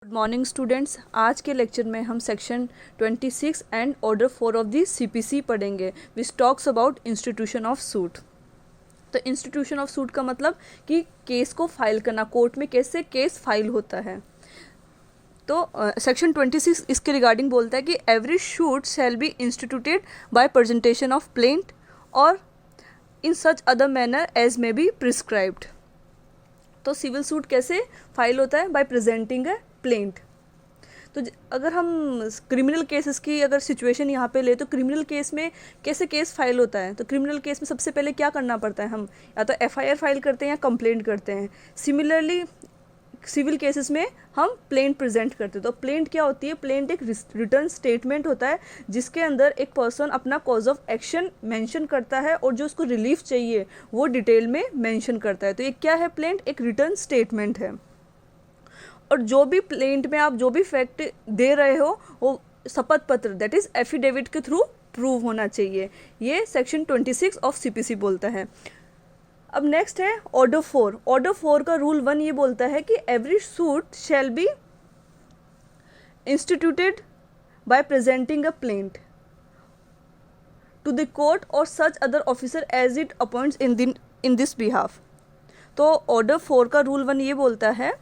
Good morning students. आज के lecture में हम section 26 and order 4 of the CPC पढ़ेंगे which talks about institution of suit. तो इंस्टीट्यूशन ऑफ सूट का मतलब कि केस को फाइल करना, कोर्ट में कैसे केस फाइल होता है। तो सेक्शन 26 इसके रिगार्डिंग बोलता है कि every suit shall be instituted by presentation of plaint और in such other manner as may be prescribed. तो सिविल सूट कैसे फाइल होता है? By presenting a plaint. तो अगर हम क्रिमिनल केसेस की अगर सिचुएशन यहाँ पे ले तो क्रिमिनल केस में कैसे केस फाइल होता है? तो क्रिमिनल केस में सबसे पहले क्या करना पड़ता है? हम या तो एफआईआर फाइल करते हैं या कंप्लेंट करते हैं। सिमिलरली सिविल केसेस में हम प्लेंट प्रेजेंट करते हैं। तो प्लेंट क्या होती है? प्लेंट एक रिटर्न स्टेटमेंट होता है जिसके अंदर एक पर्सन अपना कॉज ऑफ एक्शन मेंशन करता है और जो उसको रिलीफ चाहिए वो डिटेल में मेंशन करता है। तो ये क्या है? प्लेंट एक रिटर्न स्टेटमेंट है। और जो भी प्लेंट में आप जो भी फैक्ट दे रहे हो वो शपथ पत्र दैट इज एफिडेविट के थ्रू प्रूव होना चाहिए। ये सेक्शन 26 ऑफ सीपीसी बोलता है। अब नेक्स्ट है ऑर्डर 4। ऑर्डर 4 का रूल 1 ये बोलता है कि every suit shall be instituted by presenting a plaint to the court और such other officer as it appoints in this behalf. तो ऑर्डर 4 का रूल 1 ये बोलता है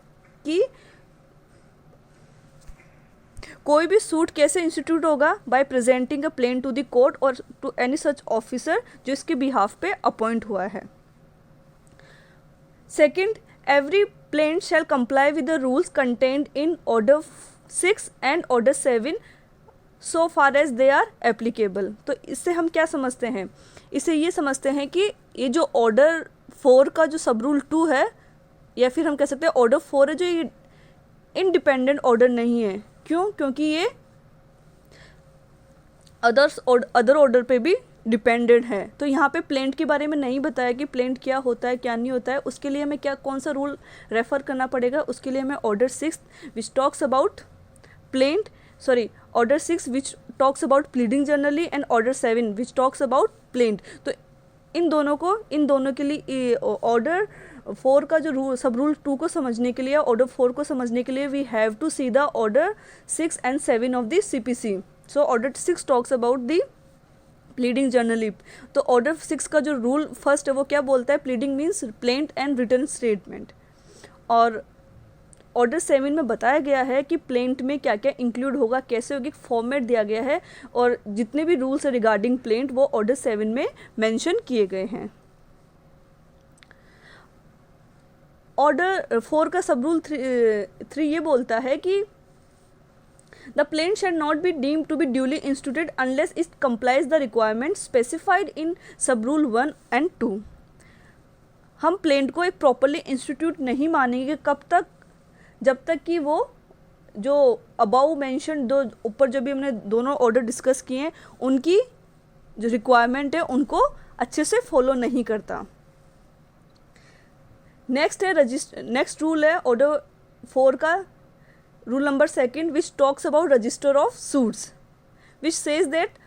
कि कोई भी सूट कैसे इंस्टीट्यूट होगा? By presenting a plaint to the court और टू एनी सच ऑफिसर जो इसके बिहाफ पे अपॉइंट हुआ है। Second, every plaint shall comply with the rules contained in order 6 and order 7 so far as they are applicable. तो इससे हम क्या समझते हैं? इससे ये समझते हैं कि ये जो ऑर्डर 4 का जो सब रूल 2 है या फिर हम कह सकते हैं ऑर्डर 4 है जो ये इंडिपेंडेंट ऑर्डर नहीं है। क्यों? क्योंकि ये अदर ऑर्डर पे भी डिपेंडेंट है। तो यहाँ पे प्लेंट के बारे में नहीं बताया कि प्लेंट क्या होता है क्या नहीं होता है। उसके लिए हमें कौन सा रूल रेफर करना पड़ेगा? उसके लिए हमें order 6 which talks about plaint order 6 which talks about pleading generally and order 7 which talks about plaint. तो इन दोनों के लिए ऑर्डर 4 का जो सब रूल 2 को समझने के लिए ऑर्डर 4 को समझने के लिए we have to see the order 6 and 7 of the CPC. So order 6 talks about the pleading generally. तो ऑर्डर 6 का जो रूल फर्स्ट है वो क्या बोलता है? Pleading means plaint and return statement. और ऑर्डर 7 में बताया गया है कि प्लेंट में क्या क्या इंक्लूड होगा, कैसे होगी, फॉर्मेट दिया गया है और जितने भी रूल्स है रिगार्डिंग प्लेंट वो ऑर्डर 7 में मेंशन किए गए हैं। ऑर्डर 4 का सब रूल 3 ये बोलता है कि the plaint shall not be deemed to be duly instituted unless it complies the requirement specified in sub rule 1 and 2। हम प्लेंट को एक प्रॉपरली इंस्टीट्यूट नहीं मानेंगे कब तक? जब तक कि वो जो अबाउ मेंशन दो ऊपर जो भी हमने दोनों ऑर्डर डिस्कस किए हैं उनकी जो रिक्वायरमेंट है उनको अच्छे से फॉलो नहीं करता। नेक्स्ट रूल है ऑर्डर 4 का rule number 2 which talks about register of suits which says that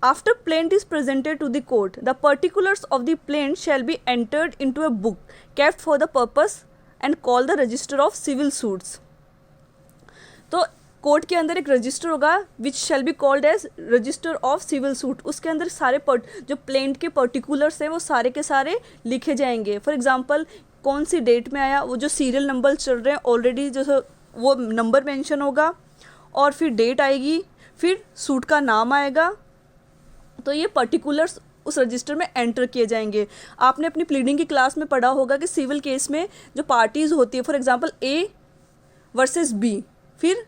after plaint is presented to the court the particulars of the plaint shall be entered into a book kept for the purpose and call the register of civil suits. तो court के अंदर एक register होगा which shall be called as register of civil suit. उसके अंदर सारे जो plaint के पर्टिकुलर्स हैं वो सारे के सारे लिखे जाएंगे। फॉर एग्जांपल कौन सी डेट में आया, वो जो सीरियल नंबर चल रहे हैं ऑलरेडी जो वो नंबर मेंशन होगा और फिर डेट आएगी, फिर सूट का नाम आएगा। तो ये पर्टिकुलर्स उस रजिस्टर में एंटर किए जाएंगे। आपने अपनी प्लीडिंग की क्लास में पढ़ा होगा कि सिविल केस में जो पार्टीज़ होती है, for example A versus B, फिर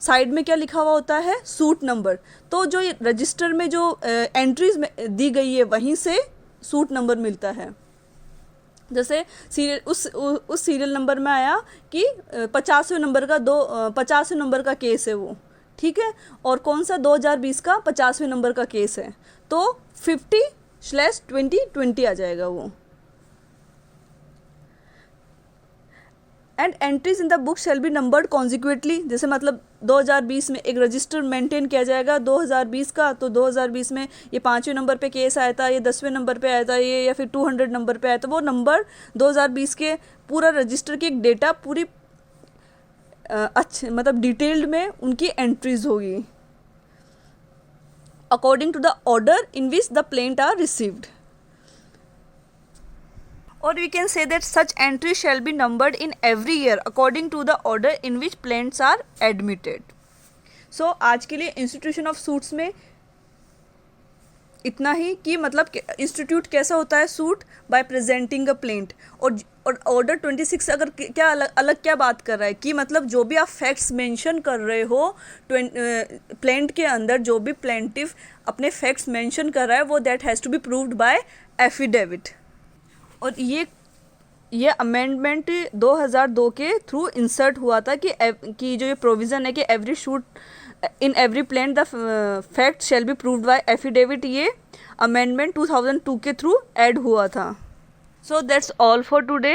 साइड में क्या लिखा हुआ होता है? Suit number. तो जो रजिस्टर में जो एंट्रीज दी गई है वहीं से सूट नंबर मिलता है। जैसे सीरियल उस सीरियल नंबर में आया कि 50वें नंबर का केस है वो, ठीक है, और कौन सा 2020 का 50वें नंबर का केस है तो 50/2020 आ जाएगा वो। And entries in the book shall be numbered consecutively. जैसे मतलब 2020 में एक रजिस्टर मेंटेन किया जाएगा 2020 का, तो 2020 में ये 5वें नंबर पे केस आया था, ये 10वें नंबर पे आया था, ये या फिर 200 नंबर पे आया था। वो नंबर 2020 के पूरा रजिस्टर की एक डेटा पूरी अच्छे मतलब डिटेल्ड में उनकी एंट्रीज होगी according to the order in which the plaint are received. Or we can say that such entries shall be numbered in every year according to the order in which plaints are admitted. So आज के लिए institution of suits में इतना ही कि मतलब institute कैसा होता है suit bye presenting a plaint. और ऑर्डर 26 अगर क्या अलग क्या बात कर रहा है कि मतलब जो भी आप फैक्ट्स मेंशन कर रहे हो प्लेंट के अंदर, जो भी प्लेंटिव अपने फैक्ट्स मेंशन कर रहा है वो that has to be proved by affidavit. और ये अमेंडमेंट 2002 के थ्रू इंसर्ट हुआ था कि जो ये प्रोविज़न है कि every shoot in every plaint the fact shall be proved by affidavit, ये अमेंडमेंट 2002 के थ्रू ऐड हुआ था. So that's all for today.